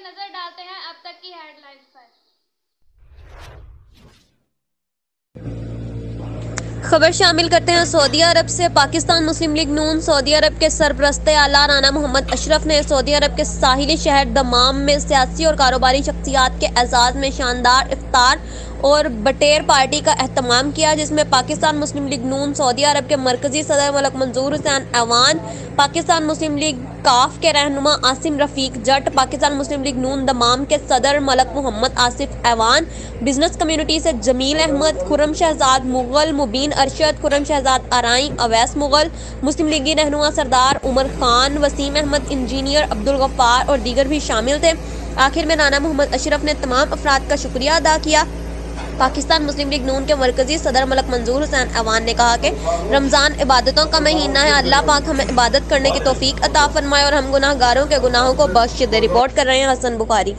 नजर डालते हैं अब तक की हेडलाइंस पर। खबर शामिल करते हैं सऊदी अरब से। पाकिस्तान मुस्लिम लीग नून सऊदी अरब के सरपरस्त आला राना मोहम्मद अशरफ ने सऊदी अरब के साहिली शहर दमाम में सियासी और कारोबारी शख्सियात के एजाज़ में शानदार इफ्तार और बटेर पार्टी का एहतमाम किया, जिसमें पाकिस्तान मुस्लिम लीग नून सऊदी अरब के मरकजी सदर मलक मंजूर हुसैन ऐवान, पाकिस्तान मुस्लिम लीग काफ के रहनुमा आसिम रफीक जट, पाकिस्तान मुस्लिम लीग नून दमाम के सदर मलक मोहम्मद आसिफ ऐवान, बिजनेस कम्युनिटी से जमील अहमद, खुर्रम शहजाद मुगल, मुबीन अरशद, खुर्रम शहजाद आराई, अवैस मुगल, मुस्लिम लीगी रहनुमा सरदार उमर खान, वसीम अहमद, इंजीनियर अब्दुल गफ्फार और दीगर भी शामिल थे। आखिर में राना मोहम्मद अशरफ ने तमाम अफराद का शुक्रिया अदा किया। पाकिस्तान मुस्लिम लीग नून के मरकजी सदर मलक मंजूर हुसैन ऐवान ने कहा कि रमज़ान इबादतों का महीना है। अल्लाह पाक हमें इबादत करने की तौफीक अता फरमाए और हम गुनाहगारों के गुनाहों को बख्श दे। रिपोर्ट कर रहे हैं हसन बुखारी।